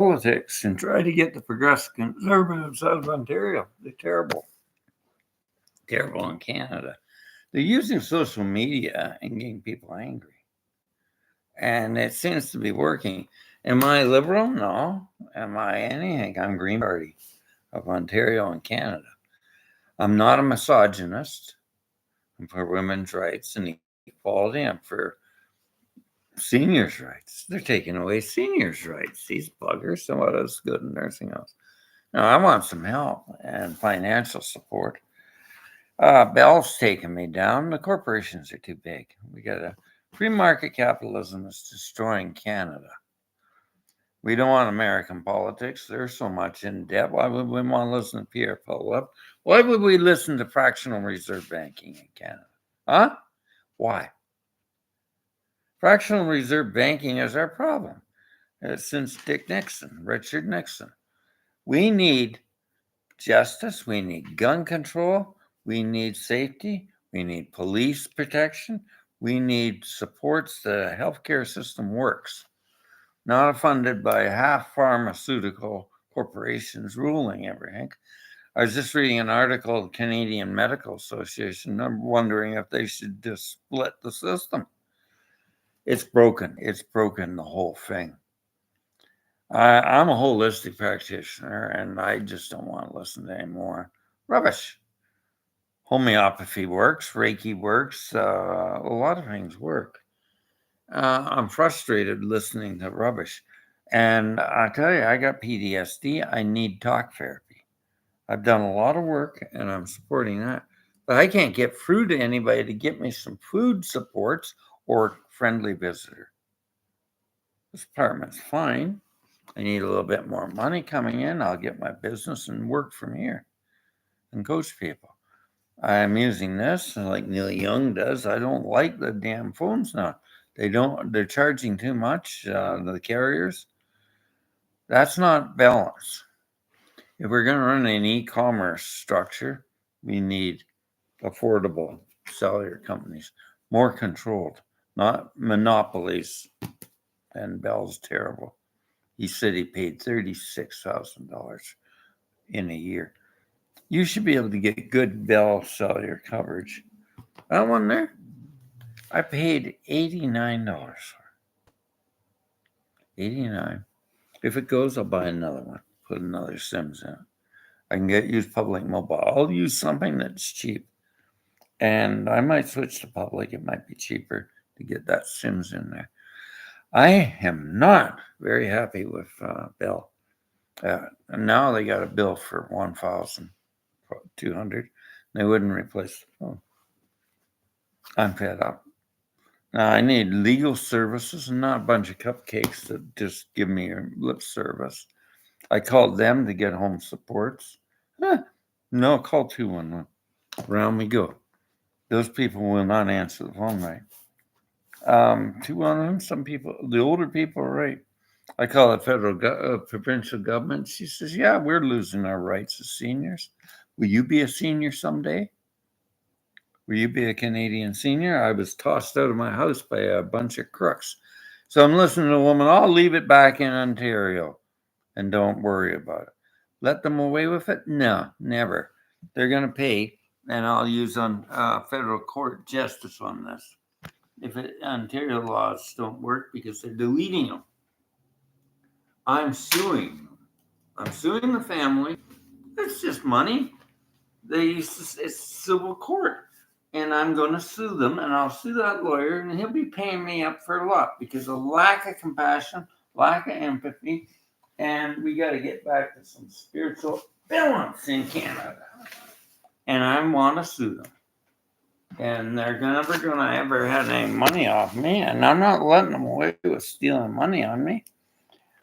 politics and try to get the progressive conservatives out of Ontario. They're terrible. Terrible in Canada. They're using social media and getting people angry. And it seems to be working. Am I liberal? No. Am I anything? I'm Green Party of Ontario and Canada. I'm not a misogynist. I'm for women's rights and equality. I'm for seniors' rights. They're taking away seniors' rights. These buggers. So what else good in nursing homes? No, I want some help and financial support. Bell's taking me down. The corporations are too big. We got a free market capitalism is destroying Canada. We don't want American politics. There's so much in debt. Why would we want to listen to Pierre Pawliw? Why would we listen to fractional reserve banking in Canada? Huh? Why? Fractional reserve banking is our problem since Dick Nixon, Richard Nixon. We need justice. We need gun control. We need safety. We need police protection. We need supports the healthcare system works, not funded by half pharmaceutical corporations ruling everything. I was just reading an article of the Canadian Medical Association. I'm wondering if they should just split the system. It's broken. It's broken the whole thing. I'm a holistic practitioner, and I just don't want to listen to any more rubbish. Homeopathy works, Reiki works, a lot of things work. I'm frustrated listening to rubbish. And I tell you, I got PTSD. I need talk therapy. I've done a lot of work, and I'm supporting that. But I can't get through to anybody to get me some food supports or friendly visitor. This apartment's fine. I need a little bit more money coming in. I'll get my business and work from here and coach people. I'm using this like Neil Young does. I don't like the damn phones now. They're charging too much, the carriers. That's not balance. If we're going to run an e-commerce structure, we need affordable cellular companies, more controlled, not monopolies. And Bell's terrible. He said he paid $36,000 in a year. You should be able to get good Bell cellular coverage. That one there, I paid $89 for. 89. If it goes, I'll buy another one. Put another Sims in it. I can use public mobile. I'll use something that's cheap. And I might switch to public. It might be cheaper to get that Sims in there. I am not very happy with Bell. And now they got a bill for $1,200. They wouldn't replace the phone. I'm fed up. Now I need legal services and not a bunch of cupcakes that just give me a lip service. I called them to get home supports. No, call 211. Round we go. Those people will not answer the phone right. 211, some people, the older people are right. I call it provincial government. She says, yeah, we're losing our rights as seniors. Will you be a senior someday? Will you be a Canadian senior? I was tossed out of my house by a bunch of crooks. So I'm listening to a woman, I'll leave it back in Ontario and don't worry about it. Let them away with it? No, never. They're going to pay, and I'll use on federal court justice on this. If Ontario laws don't work because they're deleting them, I'm suing them. I'm suing the family. It's just money. It's civil court. And I'm going to sue them, and I'll sue that lawyer, and he'll be paying me up for a lot because of lack of compassion, lack of empathy, and we got to get back to some spiritual balance in Canada. And I want to sue them. And they're never going to ever have any money off me, and I'm not letting them away with stealing money on me.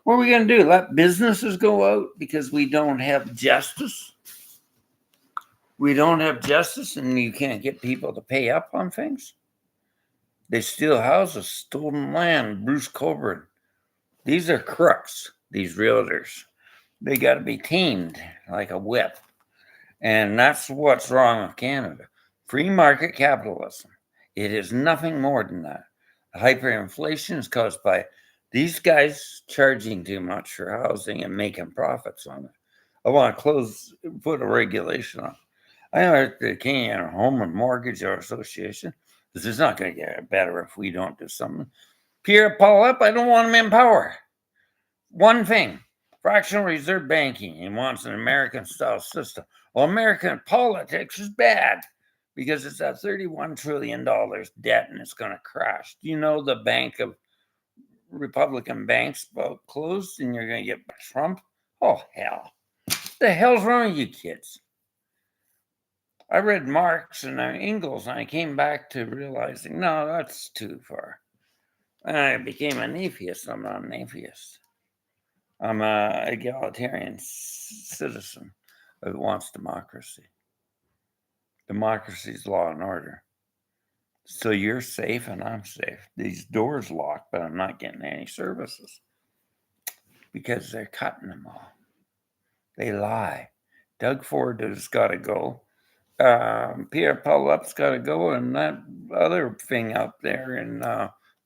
What are we going to do? Let businesses go out because we don't have justice? We don't have justice, and you can't get people to pay up on things? They steal houses, stolen land, Bruce Cockburn. These are crooks, these realtors. They got to be tamed like a whip. And that's what's wrong with Canada. Free market capitalism. It is nothing more than that. Hyperinflation is caused by These guys charging too much for housing and making profits on it. I want to put a regulation on. I know at the Canadian Home and Mortgage Association, this is not going to get better if we don't do something. Pierre Pawlip, I don't want him in power. One thing, fractional reserve banking. He wants an American-style system. Well, American politics is bad because it's at $31 trillion debt and it's going to crash. Do you know the bank of Republican banks about closed and you're going to get Trump? Oh, hell. What the hell's wrong with you kids? I read Marx and Engels, and I came back to realizing, no, that's too far. And I became an atheist. I'm not an atheist. I'm an egalitarian citizen that wants democracy. Democracy is law and order. So you're safe and I'm safe. These doors locked, but I'm not getting any services because they're cutting them all. They lie. Doug Ford has got to go. Pierre Pawlip's got to go, and that other thing out there, and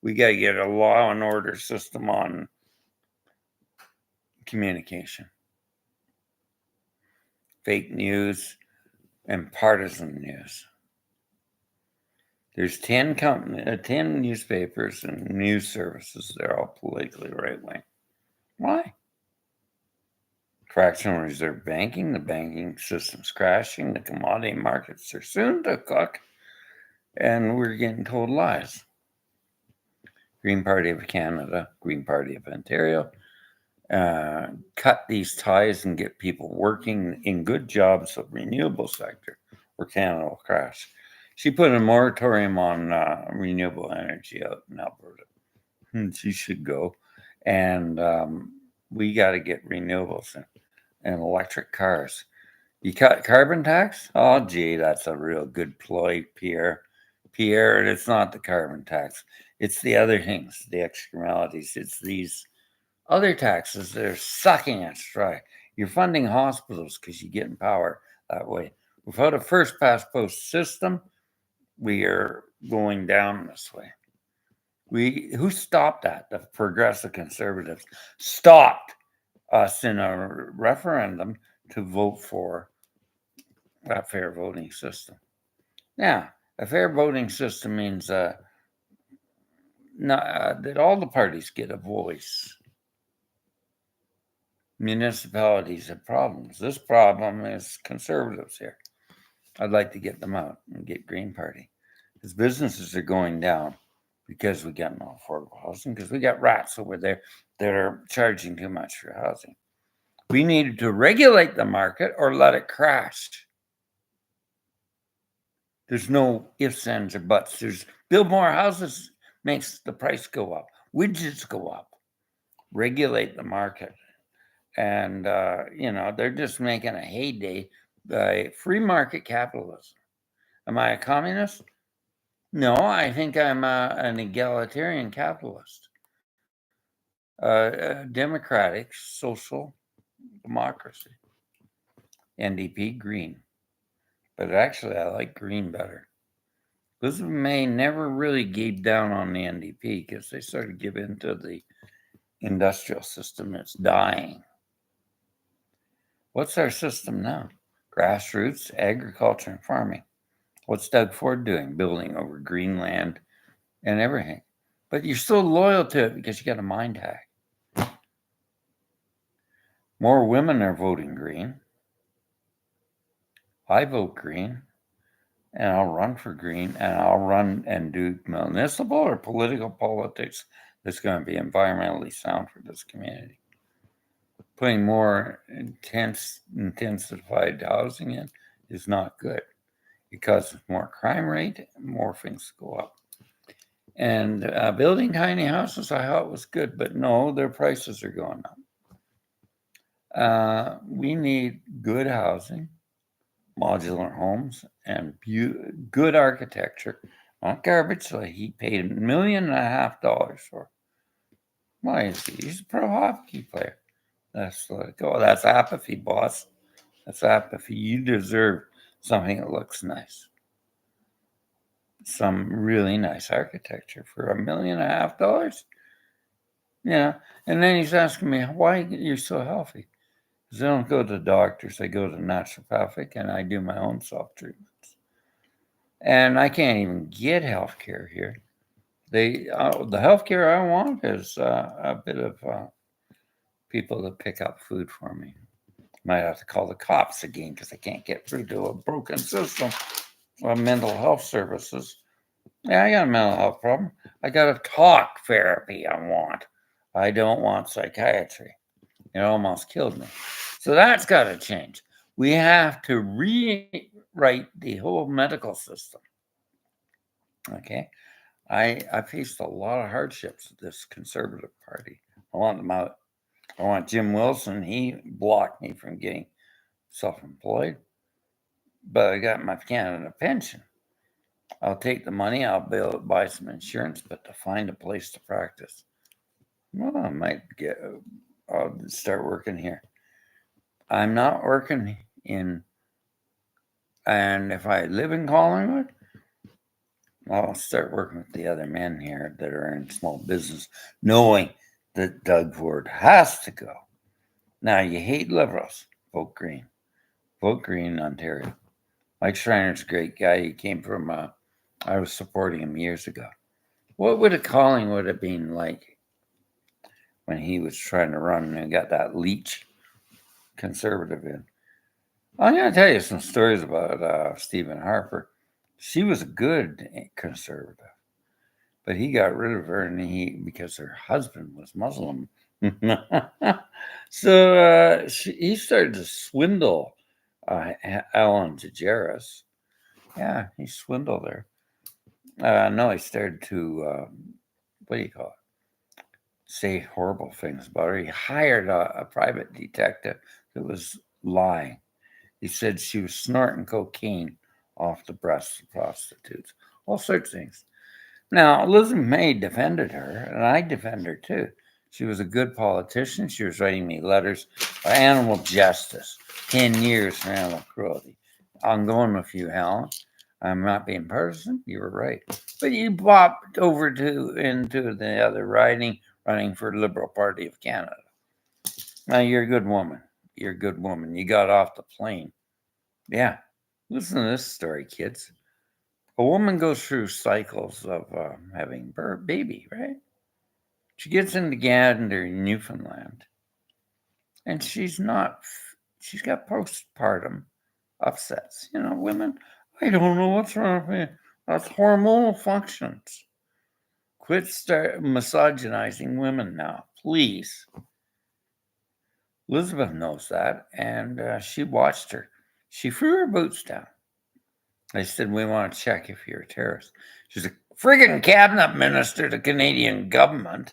we got to get a law and order system on communication. Fake news and partisan news. There's 10 newspapers and news services. They're all politically right-wing. Why? Fractional reserve banking, the banking system's crashing, the commodity markets are soon to cook, and we're getting told lies. Green Party of Canada, Green Party of Ontario, cut these ties and get people working in good jobs of renewable sector, or Canada will crash. She put a moratorium on renewable energy out in Alberta. She should go. And we got to get renewables and electric cars. You cut carbon tax? Oh, gee, that's a real good ploy, Pierre. Pierre, it's not the carbon tax. It's the other things, the externalities. It's these other taxes that are sucking us dry. You're funding hospitals because you're getting power that way. Without a first past post system, we are going down this way. Who stopped that? The progressive conservatives stopped us in a referendum to vote for a fair voting system. Now, a fair voting system means that all the parties get a voice. Municipalities have problems. This problem is conservatives here. I'd like to get them out and get Green Party. Because businesses are going down because we got no affordable housing, because we got rats over there that are charging too much for housing. We needed to regulate the market or let it crash. There's no ifs, ands, or buts. There's build more houses makes the price go up. Widgets go up. Regulate the market. And, they're just making a heyday by free market capitalism. Am I a communist? No, I think I'm an egalitarian capitalist. Democratic social democracy. NDP, green. But actually, I like green better. Elizabeth May never really gave down on the NDP because they started to give in to the industrial system. It's dying. What's our system now? Grassroots, agriculture, and farming. What's Doug Ford doing? Building over green land and everything. But you're still loyal to it because you got a mind hack. More women are voting green. I vote green, and I'll run for green, and I'll run and do municipal or political politics that's going to be environmentally sound for this community. Putting more intensified housing in is not good. It causes more crime rate, more things go up. And building tiny houses, I thought was good, but no, their prices are going up. We need good housing, modular homes, and good architecture. Not garbage like he paid $1.5 million for. Why is he? He's a pro hockey player. That's that's apathy, boss. That's apathy. You deserve something that looks nice. Some really nice architecture for $1.5 million. Yeah. And then he's asking me why you're so healthy. Because I don't go to doctors. I go to naturopathic and I do my own self treatments. And I can't even get health care here. The health care I want is a bit of people to pick up food for me. Might have to call the cops again because I can't get through to a broken system of mental health services. Yeah, I got a mental health problem. I got a talk therapy I want. I don't want psychiatry. It almost killed me. So that's got to change. We have to rewrite the whole medical system. Okay. I faced a lot of hardships with this conservative party. I want them out. I want Jim Wilson. He blocked me from getting self-employed, but I got my Canada pension. I'll take the money. I'll buy some insurance, but to find a place to practice, well, I might get. I'll start working here. I'm not working in, and if I live in Collingwood, I'll start working with the other men here that are in small business, knowing that Doug Ford has to go. Now, you hate liberals, vote Green. Vote Green, Ontario. Mike Schreiner's a great guy. He came from, I was supporting him years ago. What would a Collingwood have been like when he was trying to run and got that leech conservative in? I'm going to tell you some stories about Stephen Harper. She was a good conservative, but he got rid of her because her husband was Muslim. So he started to swindle Alan DeGeneres. Yeah, he swindled her. No, he started to, what do you call it? Say horrible things about her. He hired a private detective that was lying. He said she was snorting cocaine off the breasts of prostitutes, all sorts of things. Now, Elizabeth May defended her, and I defend her too. She was a good politician. She was writing me letters for animal justice, 10 years for animal cruelty. I'm going with you, Helen. I'm not being partisan. You were right. But you popped over into the other riding, running for Liberal Party of Canada. Now, you're a good woman. You're a good woman. You got off the plane. Yeah. Listen to this story, kids. A woman goes through cycles of having baby, right? She gets into Gander, Newfoundland, and she's got postpartum upsets. You know, women, I don't know what's wrong with me. That's hormonal functions. Quit misogynizing women now, please. Elizabeth knows that, and she watched her. She threw her boots down. I said, we want to check if you're a terrorist. She's a friggin' cabinet minister to the Canadian government.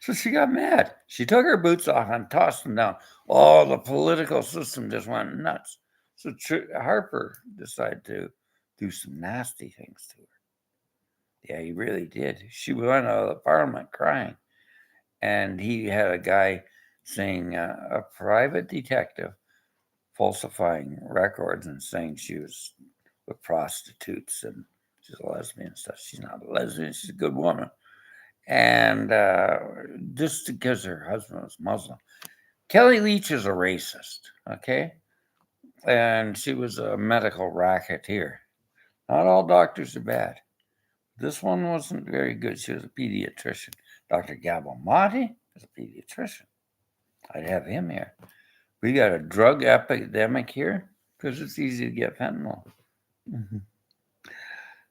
So she got mad. She took her boots off and tossed them down. Oh, the political system just went nuts. So Harper decided to do some nasty things to her. Yeah, he really did. She went out of the parliament crying. And he had a guy saying, a private detective falsifying records and saying she was with prostitutes and she's a lesbian and stuff. She's not a lesbian. She's a good woman. And just because her husband was Muslim. Kelly Leach is a racist, okay? And she was a medical racketeer. Not all doctors are bad. This one wasn't very good. She was a pediatrician. Dr. Gabamati is a pediatrician. I'd have him here. We got a drug epidemic here because it's easy to get fentanyl. Mm-hmm.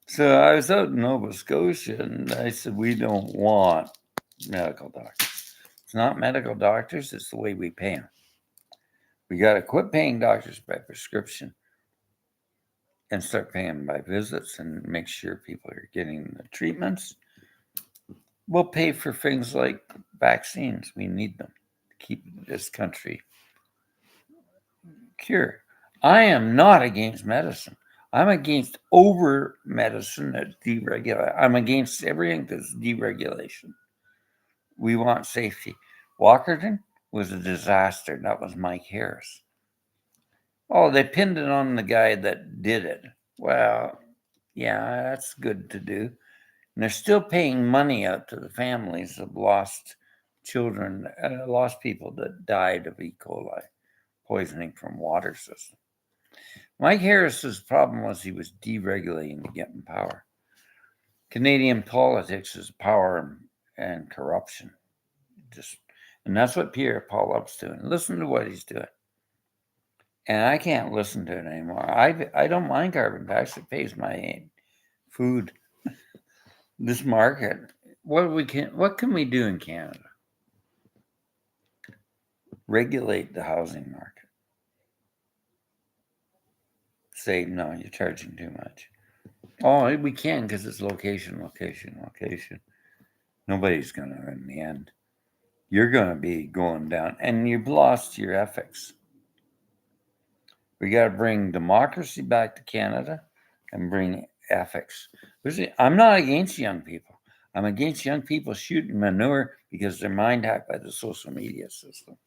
So I was out in Nova Scotia and I said, we don't want medical doctors. It's not medical doctors, it's the way we pay them. We got to quit paying doctors by prescription and start paying them by visits and make sure people are getting the treatments. We'll pay for things like vaccines. We need them to keep this country cured. I am not against medicine. I'm against over medicine that's deregulated. I'm against everything that's deregulation. We want safety. Walkerton was a disaster. That was Mike Harris. Oh, they pinned it on the guy that did it. Well, yeah, that's good to do. And they're still paying money out to the families of lost children, lost people that died of E. coli poisoning from water system. Mike Harris's problem was he was deregulating to get in power. Canadian politics is power and corruption. And that's what Pierre Poilievre's doing. Listen to what he's doing. And I can't listen to it anymore. I don't mind carbon tax. It pays my food. This market. What can we do in Canada? Regulate the housing market. Say, no, you're charging too much. Oh, we can because it's location. Nobody's going to in the end. You're going to be going down, and you've lost your ethics. We got to bring democracy back to Canada and bring ethics. I'm not against young people. I'm against young people shooting manure because they're mind hacked by the social media system.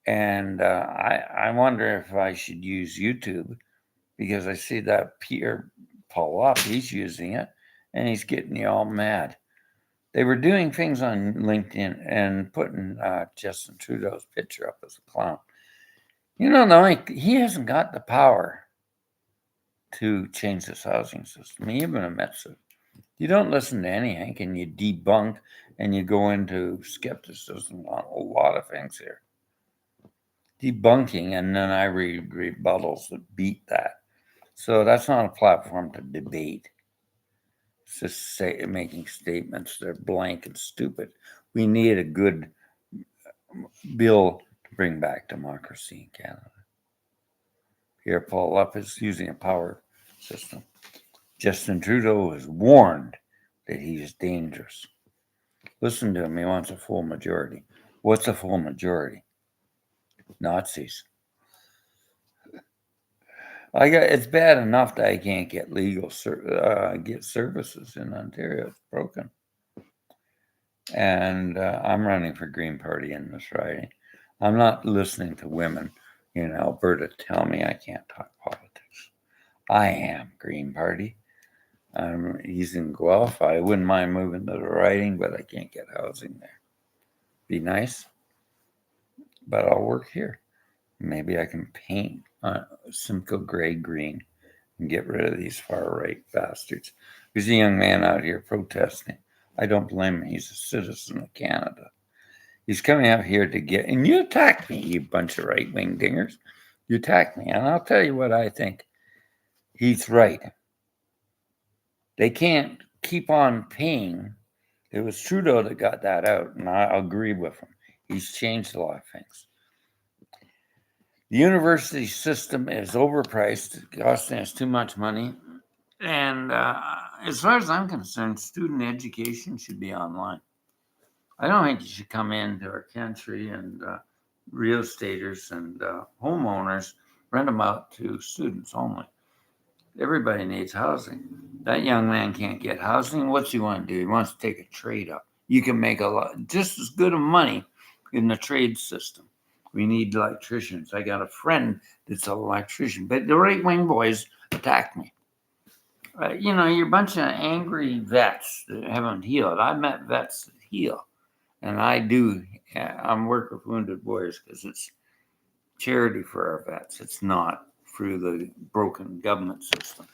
And I wonder if I should use YouTube because I see that Pierre Poilievre, he's using it, and he's getting you all mad. They were doing things on LinkedIn and putting Justin Trudeau's picture up as a clown. He hasn't got the power to change this housing system. He even admits it. You don't listen to anything, and you debunk, and you go into skepticism on a lot of things here. Debunking, and then I read rebuttals that beat that. So that's not a platform to debate. It's just making statements that are blank and stupid. We need a good bill to bring back democracy in Canada. Pierre Poilievre is using a power system. Justin Trudeau was warned that he is dangerous. Listen to him. He wants a full majority. What's a full majority? Nazis. It's bad enough that I can't get get services in Ontario. It's broken. And I'm running for Green Party in this riding. I'm not listening to women in Alberta tell me I can't talk politics. I am Green Party. He's in Guelph. I wouldn't mind moving to the riding, but I can't get housing there. Be nice, but I'll work here. Maybe I can paint Simcoe gray green and get rid of these far right bastards. There's a young man out here protesting. I don't blame him. He's a citizen of Canada. He's coming out here and you attacked me, you bunch of right wing dingers. You attacked me, and I'll tell you what I think. He's right. They can't keep on paying. It was Trudeau that got that out, and I agree with him. He's changed a lot of things. The university system is overpriced, costing us too much money. And as far as I'm concerned, student education should be online. I don't think you should come into our country and real estaters and homeowners rent them out to students only. Everybody needs housing. That young man can't get housing. What's he want to do? He wants to take a trade up. You can make just as good of money in the trade system. We need electricians. I got a friend that's an electrician, but the right-wing boys attacked me. You're a bunch of angry vets that haven't healed. I've met vets that heal, and I'm working with Wounded Warriors because it's charity for our vets. It's not through the broken government system.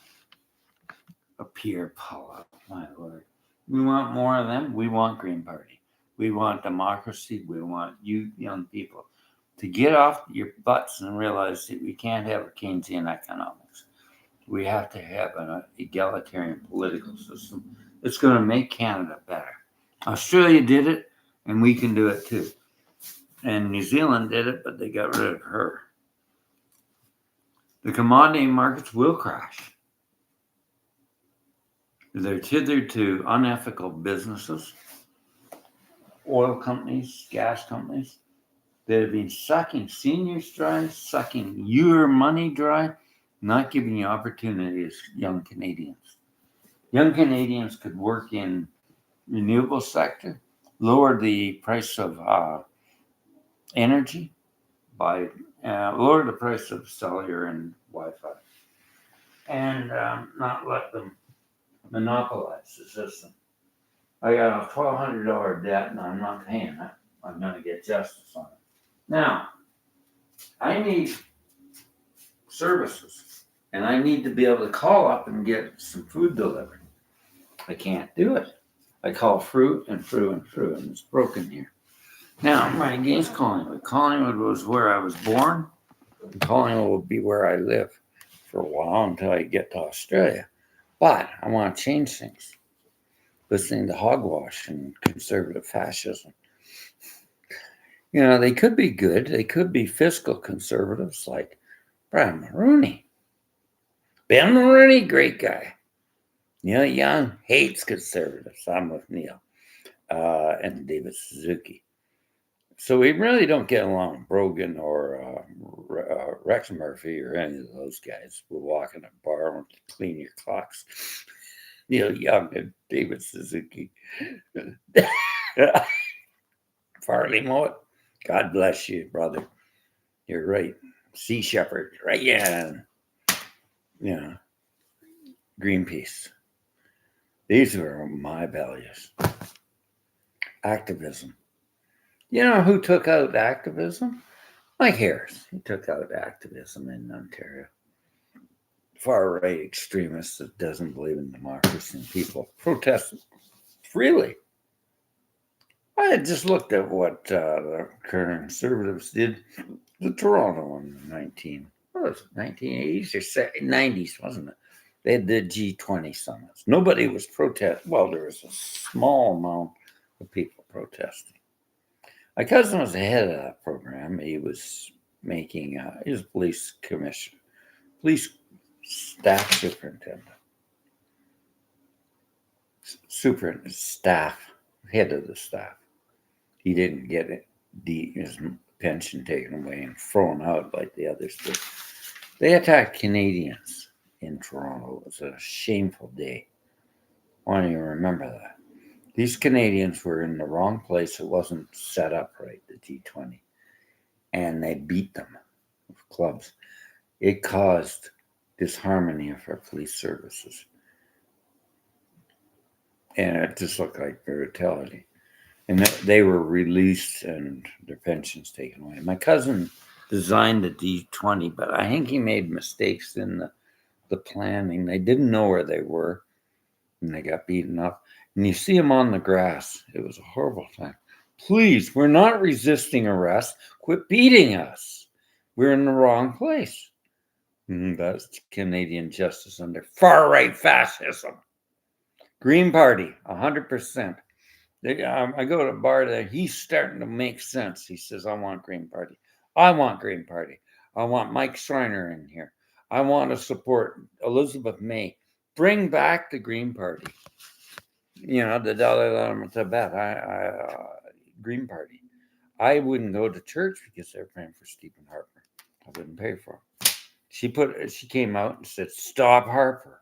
A Pierre Poilievre, my Lord. We want more of them. We want Green Party. We want democracy. We want you young people to get off your butts and realize that we can't have a Keynesian economics. We have to have an egalitarian political system that's going to make Canada better. Australia did it, and we can do it too. And New Zealand did it, but they got rid of her. The commodity markets will crash. They're tethered to unethical businesses, oil companies, gas companies that have been sucking seniors dry, sucking your money dry, not giving you opportunity as young Canadians. Young Canadians could work in renewable sector, lower the price of energy by lower the price of cellular and Wi-Fi, and not let them monopolize the system. I got a $1,200 debt and I'm not paying it. I'm going to get justice on it. Now, I need services and I need to be able to call up and get some food delivered. I can't do it. I call fruit and it's broken here. Now, I'm right against Collingwood. Collingwood was where I was born. And Collingwood will be where I live for a while until I get to Australia. But I want to change things. Listening to hogwash and conservative fascism. You know, they could be good. They could be fiscal conservatives like Brian Mulroney. Ben Mulroney, great guy. Neil Young hates conservatives. I'm with Neil and David Suzuki. So we really don't get along. Brogan or Rex Murphy or any of those guys will walk in a bar and clean your clocks. Neil Young and David Suzuki. Farley Mowat, God bless you, brother. You're right. Sea Shepherd, right? Yeah. Yeah. Greenpeace. These are my values. Activism. You know who took out activism? Mike Harris. He took out activism in Ontario. Far-right extremist that doesn't believe in democracy and people protested freely. I had just looked at what the current conservatives did to Toronto in the 1980s or 90s, wasn't it? They had the G20 summits. Nobody was protesting. Well, there was a small amount of people protesting. My cousin was the head of that program. He was making, he was police commissioner, police staff superintendent, staff, head of the staff. He didn't get it, his pension taken away and thrown out like the others did. They attacked Canadians in Toronto. It was a shameful day. Why don't you remember that? These Canadians were in the wrong place. It wasn't set up right, the G20. And they beat them with clubs. It caused disharmony of our police services. And it just looked like brutality. And they were released and their pensions taken away. My cousin designed the G20, but I think he made mistakes in the planning. They didn't know where they were, and they got beaten up. And you see them on the grass. It was a horrible time. Please, we're not resisting arrest. Quit beating us. We're in the wrong place. That's Canadian justice under far-right fascism. Green Party, 100%. I go to a bar there. He's starting to make sense. He says, I want Green Party. I want Green Party. I want Mike Schreiner in here. I want to support Elizabeth May. Bring back the Green Party. You know, the Dalai Lama Tibet. Green Party. I wouldn't go to church because they're praying for Stephen Harper. I wouldn't pay for him. She came out and said, stop Harper.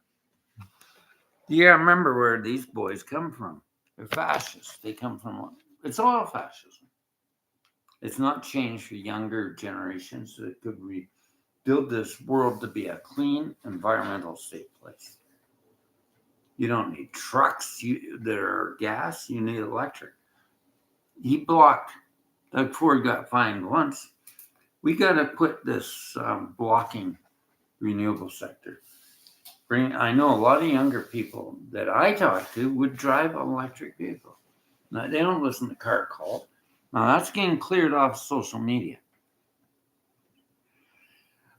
Yeah, I remember where these boys come from. They're fascists. They come from, it's all fascism. It's not change for younger generations that could rebuild this world to be a clean, environmental, safe place. You don't need trucks that are gas. You need electric. He blocked, that Ford got fined once. We got to put this blocking renewable sector. I know a lot of younger people that I talk to would drive an electric vehicle. Now, they don't listen to car call. Now, that's getting cleared off social media.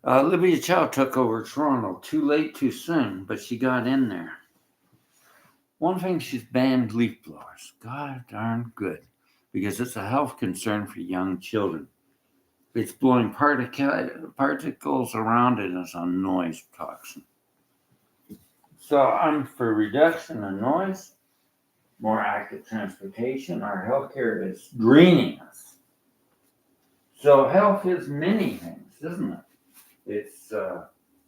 Olivia Chow took over Toronto too late, too soon, but she got in there. One thing, she's banned leaf blowers. God darn good, because it's a health concern for young children. It's blowing particles around it as a noise toxin. So I'm for reduction of noise, more active transportation. Our healthcare is draining us. So health is many things, isn't it? It's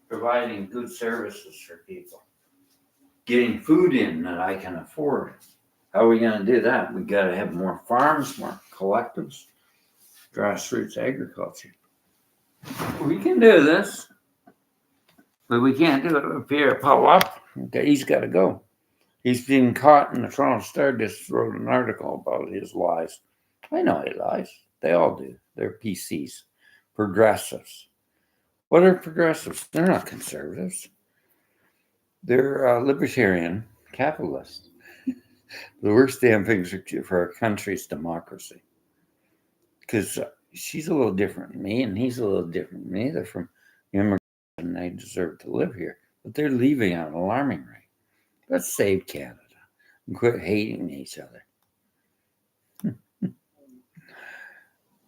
providing good services for people, getting food in that I can afford. How are we going to do that? We got to have more farms, more collectives, grassroots agriculture. We can do this, but we can't do it with Pierre Pawlak. Okay, he's got to go. He's been caught in the Toronto Star. Just wrote an article about his lies. I know he lies. They all do. They're PCs, progressives. What are progressives? They're not conservatives. They're libertarian capitalists. The worst damn things for a country's democracy. Because she's a little different than me, and he's a little different than me. They're from immigrants, and they deserve to live here. But they're leaving at an alarming rate. Let's save Canada and quit hating each other.